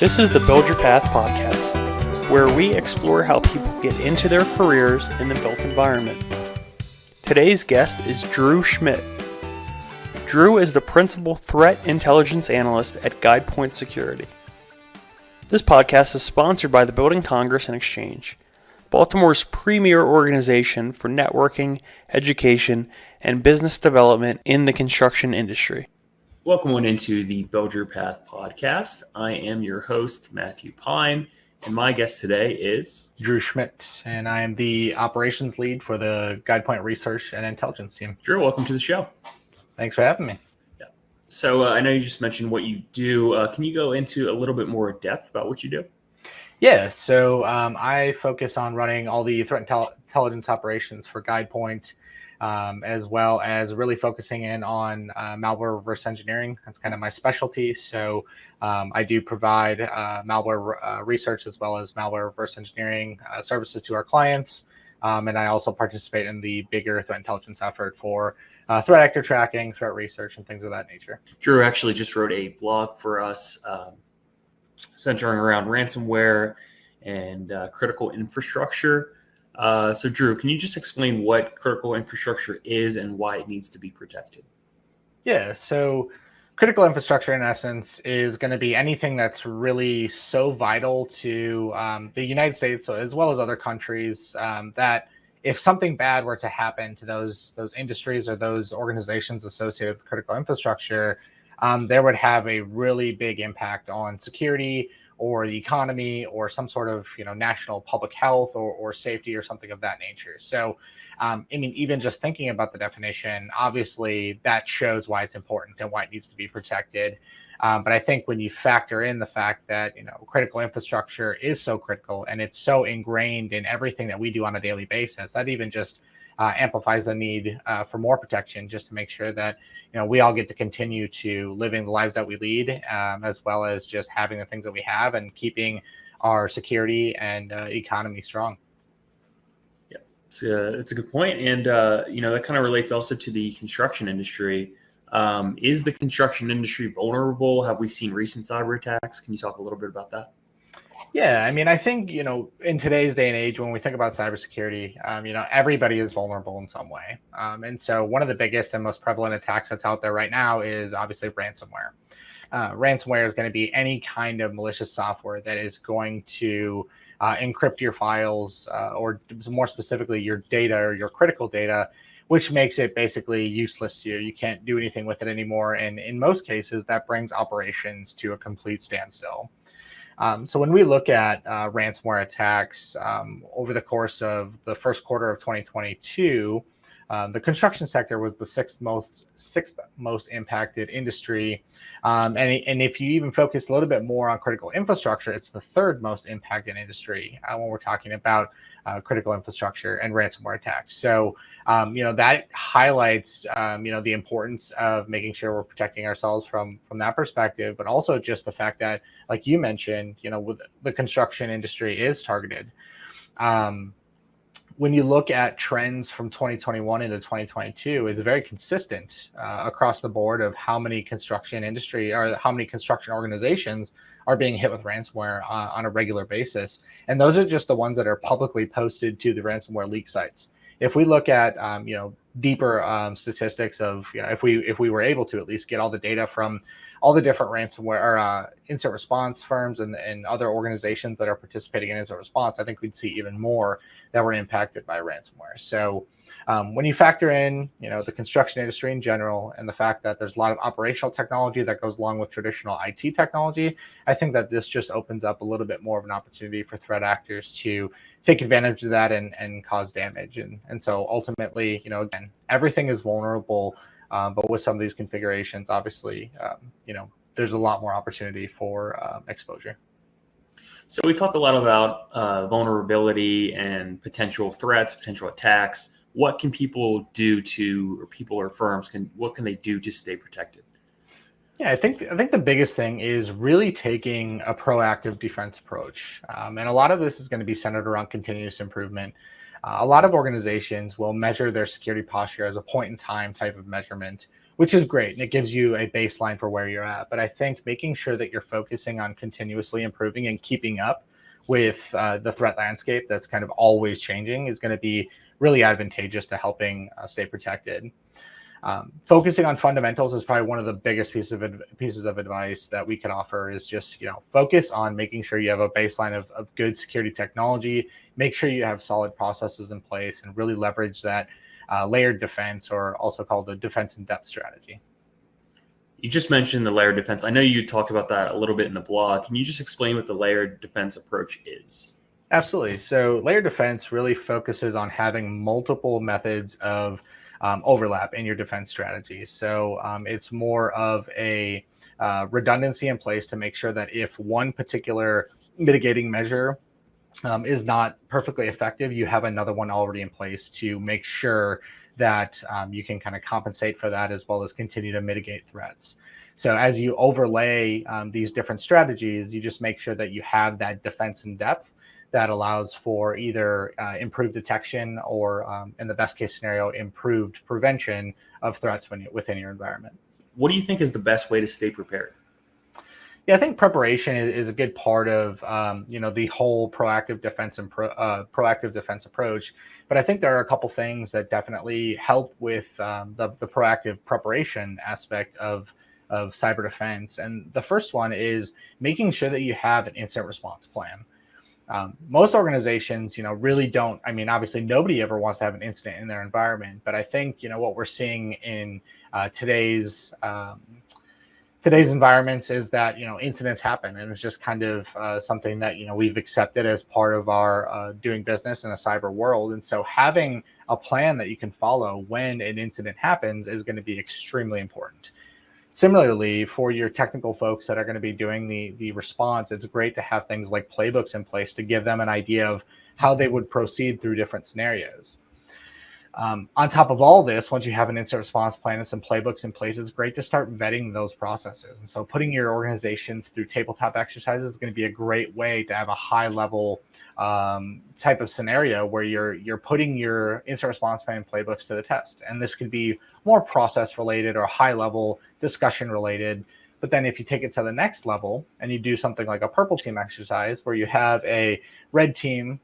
This is the Build Your Path podcast, where we explore how people get into their careers in the built environment. Today's guest is Drew Schmitt. Drew is the Principal Threat Intelligence Analyst at Guidepoint Security. This podcast is sponsored by the Building Congress and Exchange, Baltimore's premier organization for networking, education, and business development in the construction industry. Welcome on into the Build Your Path podcast. I am your host, Matthew Pine, and my guest today is Drew Schmitt, and I am the operations lead for the Guidepoint Research and Intelligence team. Drew. Welcome to the show. Thanks for having me. Yeah. So I know you just mentioned what you do. Can you go into a little bit more depth about what you do? Yeah, so I focus on running all the threat intelligence operations for Guidepoint, as well as really focusing in on malware reverse engineering. That's kind of my specialty. So I do provide malware research as well as malware reverse engineering services to our clients. And I also participate in the bigger threat intelligence effort for threat actor tracking, threat research, and things of that nature. Drew actually just wrote a blog for us centering around ransomware and critical infrastructure. So Drew, can you just explain what critical infrastructure is and why it needs to be protected? Yeah, so critical infrastructure in essence is going to be anything that's really so vital to the United States as well as other countries that if something bad were to happen to those industries or those organizations associated with critical infrastructure, there would have a really big impact on security or the economy or some sort of national public health or safety or something of that nature. So I mean, even just thinking about the definition, obviously that shows why it's important and why it needs to be protected. But I think when you factor in the fact that critical infrastructure is so critical and it's so ingrained in everything that we do on a daily basis, that even just amplifies the need for more protection, just to make sure that we all get to continue to living the lives that we lead, as well as just having the things that we have and keeping our security and economy strong. Yeah, it's a good point, and that kind of relates also to the construction industry. Is the construction industry vulnerable? Have we seen recent cyber attacks? Can you talk a little bit about that? Yeah, I mean, I think, in today's day and age, when we think about cybersecurity, everybody is vulnerable in some way. And so one of the biggest and most prevalent attacks that's out there right now is obviously ransomware. Ransomware is going to be any kind of malicious software that is going to encrypt your files or more specifically your data or your critical data, which makes it basically useless to you. You can't do anything with it anymore. And in most cases, that brings operations to a complete standstill. So when we look at ransomware attacks over the course of the first quarter of 2022, the construction sector was the sixth most impacted industry. And if you even focus a little bit more on critical infrastructure, it's the third most impacted industry when we're talking about critical infrastructure and ransomware attacks. So, that highlights, the importance of making sure we're protecting ourselves from that perspective, but also just the fact that, like you mentioned, with the construction industry is targeted. When you look at trends from 2021 into 2022, it's very consistent across the board of how many construction industry or how many construction organizations are being hit with ransomware on a regular basis. And those are just the ones that are publicly posted to the ransomware leak sites. If we look at, deeper statistics of, if we were able to at least get all the data from all the different ransomware or incident response firms and other organizations that are participating in incident response, I think we'd see even more that were impacted by ransomware. So when you factor in, the construction industry in general and the fact that there's a lot of operational technology that goes along with traditional IT technology, I think that this just opens up a little bit more of an opportunity for threat actors to take advantage of that and cause damage. And so ultimately, again, everything is vulnerable, but with some of these configurations, obviously, there's a lot more opportunity for exposure. So we talk a lot about vulnerability and potential threats, potential attacks. What can people do or people or firms what can they do to stay protected? Yeah, I think the biggest thing is really taking a proactive defense approach. And a lot of this is going to be centered around continuous improvement. A lot of organizations will measure their security posture as a point in time type of measurement, which is great. And it gives you a baseline for where you're at. But I think making sure that you're focusing on continuously improving and keeping up with the threat landscape that's kind of always changing is going to be really advantageous to helping stay protected. Focusing on fundamentals is probably one of the biggest pieces of advice that we could offer is just, focus on making sure you have a baseline of good security technology, make sure you have solid processes in place, and really leverage that layered defense, or also called the defense in depth strategy. You just mentioned the layered defense. I know you talked about that a little bit in the blog. Can you just explain what the layered defense approach is? Absolutely. So layered defense really focuses on having multiple methods of overlap in your defense strategy. So it's more of a redundancy in place to make sure that if one particular mitigating measure is not perfectly effective, you have another one already in place to make sure that you can kind of compensate for that, as well as continue to mitigate threats. So as you overlay these different strategies, you just make sure that you have that defense in depth that allows for either improved detection or, in the best case scenario, improved prevention of threats within your environment. What do you think is the best way to stay prepared? Yeah, I think preparation is a good part of the whole proactive defense and proactive defense approach. But I think there are a couple things that definitely help with the proactive preparation aspect of cyber defense. And the first one is making sure that you have an incident response plan. Most organizations, really don't. I mean, obviously, nobody ever wants to have an incident in their environment. But I think, what we're seeing in today's environments is that, incidents happen, and it's just kind of something that, we've accepted as part of our doing business in a cyber world. And so having a plan that you can follow when an incident happens is going to be extremely important. Similarly, for your technical folks that are going to be doing the response, it's great to have things like playbooks in place to give them an idea of how they would proceed through different scenarios. On top of all this, once you have an incident response plan and some playbooks in place, it's great to start vetting those processes. And so putting your organizations through tabletop exercises is going to be a great way to have a high level type of scenario where you're putting your incident response plan and playbooks to the test. And this could be more process related or high level discussion related. But then if you take it to the next level and you do something like a purple team exercise where you have a red team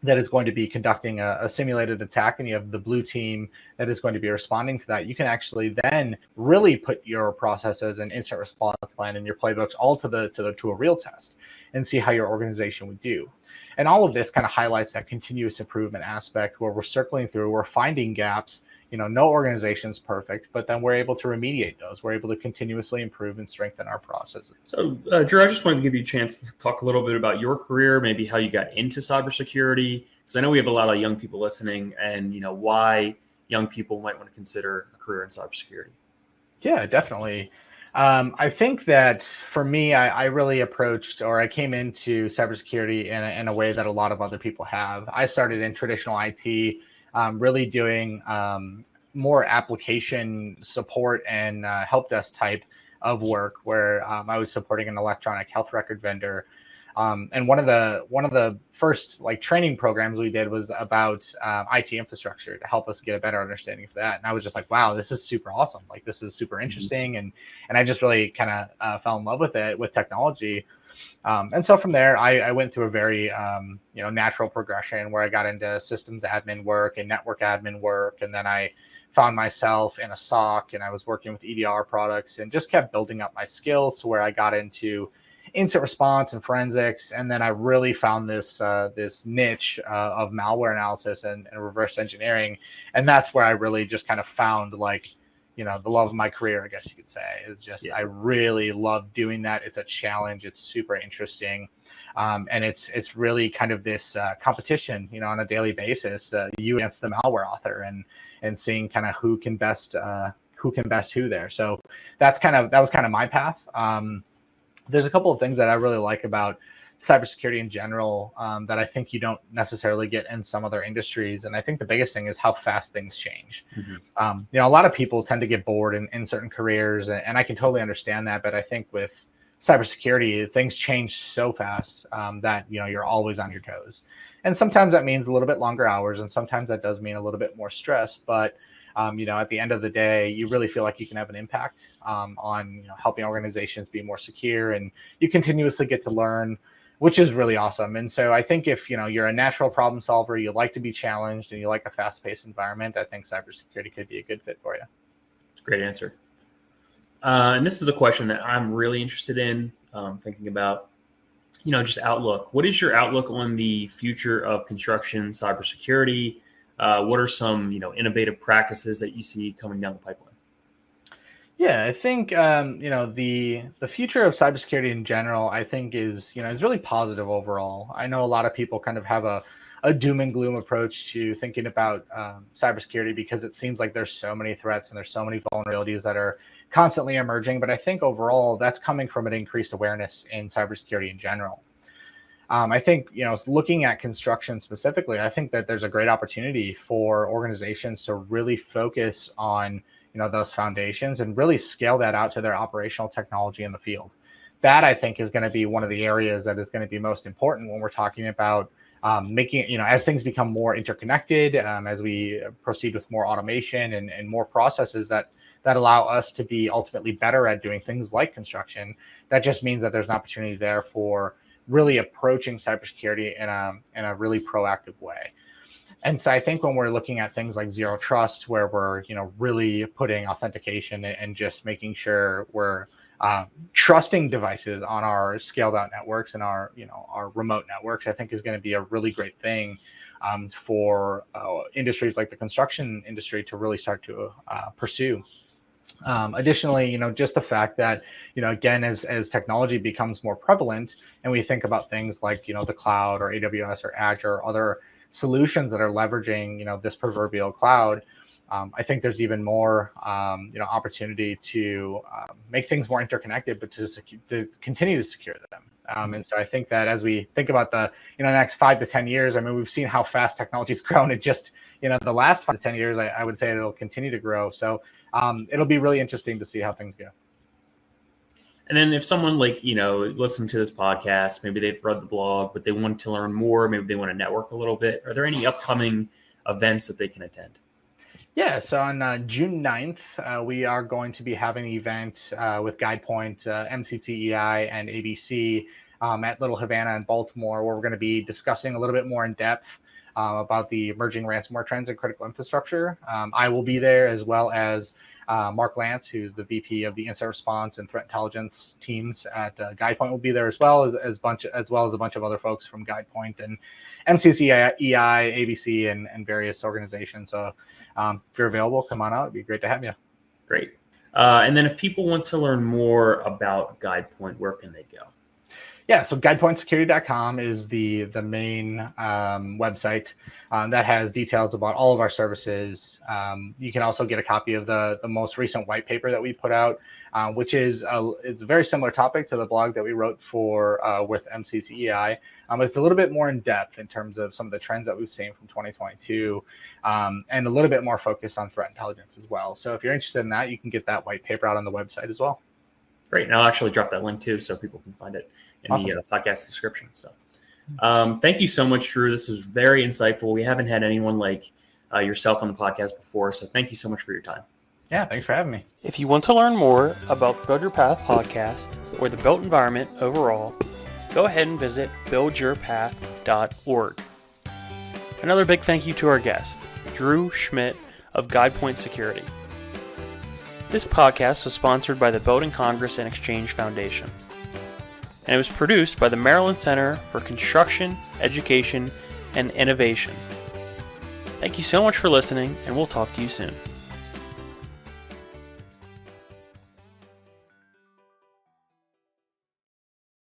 that is going to be conducting a simulated attack, and you have the blue team that is going to be responding to that, you can actually then really put your processes and incident response plan and your playbooks all to a real test and see how your organization would do. And all of this kind of highlights that continuous improvement aspect where we're circling through, we're finding gaps. No organization is perfect, but then we're able to remediate those. We're able to continuously improve and strengthen our processes. So, Drew, I just wanted to give you a chance to talk a little bit about your career, maybe how you got into cybersecurity, because I know we have a lot of young people listening, and why young people might want to consider a career in cybersecurity. Yeah, definitely. I think that for me, I really I came into cybersecurity in a way that a lot of other people have. I started in traditional IT, really doing more application support and help desk type of work, where I was supporting an electronic health record vendor. And one of the first training programs we did was about IT infrastructure to help us get a better understanding of that. And I was just like, wow, this is super awesome. This is super interesting. And I just really kind of fell in love with it, with technology. And so from there, I went through a very, natural progression where I got into systems admin work and network admin work. And then I found myself in a SOC, and I was working with EDR products and just kept building up my skills to where I got into incident response and forensics. And then I really found this niche of malware analysis and reverse engineering. And that's where I really just kind of found the love of my career, I guess you could say, is just, I really love doing that. It's a challenge. It's super interesting. And it's really kind of this competition, on a daily basis, you against the malware author, and seeing kind of who can best who there. So that was kind of my path. There's a couple of things that I really like about cybersecurity in general that I think you don't necessarily get in some other industries. And I think the biggest thing is how fast things change. A lot of people tend to get bored in certain careers, and I can totally understand that. But I think with cybersecurity, things change so fast that you're always on your toes. And sometimes that means a little bit longer hours, and sometimes that does mean a little bit more stress. But at the end of the day, you really feel like you can have an impact on helping organizations be more secure, and you continuously get to learn, which is really awesome. And so I think if you're a natural problem solver, you like to be challenged, and you like a fast-paced environment, I think cybersecurity could be a good fit for you. It's a great answer. And this is a question that I'm really interested in thinking about. Just outlook. What is your outlook on the future of construction cybersecurity? What are some, innovative practices that you see coming down the pipeline? Yeah, I think the future of cybersecurity in general, I think is really positive overall. I know a lot of people kind of have a doom and gloom approach to thinking about cybersecurity because it seems like there's so many threats and there's so many vulnerabilities that are constantly emerging. But I think overall that's coming from an increased awareness in cybersecurity in general. I think, looking at construction specifically, I think that there's a great opportunity for organizations to really focus on, those foundations and really scale that out to their operational technology in the field. That, I think, is going to be one of the areas that is going to be most important when we're talking about making, as things become more interconnected, as we proceed with more automation and more processes that allow us to be ultimately better at doing things like construction. That just means that there's an opportunity there for really approaching cybersecurity in a really proactive way. And so I think when we're looking at things like zero trust, where we're really putting authentication and just making sure we're trusting devices on our scaled out networks and our remote networks, I think is going to be a really great thing for industries like the construction industry to really start to pursue. Additionally, just the fact that, again, as technology becomes more prevalent and we think about things like, the cloud or AWS or Azure or other solutions that are leveraging, this proverbial cloud, I think there's even more, opportunity to make things more interconnected, but to continue to secure them. And so I think that as we think about the, next 5 to 10 years, I mean, we've seen how fast technology's grown. It just, the last 5 to 10 years, I would say it'll continue to grow. So it'll be really interesting to see how things go. And then if someone listening to this podcast, maybe they've read the blog, but they want to learn more, maybe they want to network a little bit, are there any upcoming events that they can attend? Yeah, so on June 9th, we are going to be having an event with Guidepoint, MCTEI, and ABC at Little Havana in Baltimore, where we're going to be discussing a little bit more in depth about the emerging ransomware trends in critical infrastructure. I will be there, as well as Mark Lance, who's the VP of the Incident Response and Threat Intelligence teams at Guidepoint, will be there, as well as a bunch of other folks from Guidepoint and MCCEI, ABC, and various organizations. So if you're available, come on out. It'd be great to have you. Great. And then if people want to learn more about Guidepoint, where can they go? Yeah, so guidepointsecurity.com is the main website that has details about all of our services. You can also get a copy of the most recent white paper that we put out, which is it's a very similar topic to the blog that we wrote for with MCCEI. It's a little bit more in depth in terms of some of the trends that we've seen from 2022, and a little bit more focused on threat intelligence as well. So if you're interested in that, you can get that white paper out on the website as well. Great. And I'll actually drop that link too, so people can find it in Awesome. the podcast description. So thank you so much, Drew. This was very insightful. We haven't had anyone like yourself on the podcast before. So thank you so much for your time. Yeah, thanks for having me. If you want to learn more about Build Your Path podcast or the built environment overall, go ahead and visit buildyourpath.org. Another big thank you to our guest, Drew Schmitt of Guidepoint Security. This podcast was sponsored by the Building Congress and Exchange Foundation, and it was produced by the Maryland Center for Construction, Education, and Innovation. Thank you so much for listening, and we'll talk to you soon.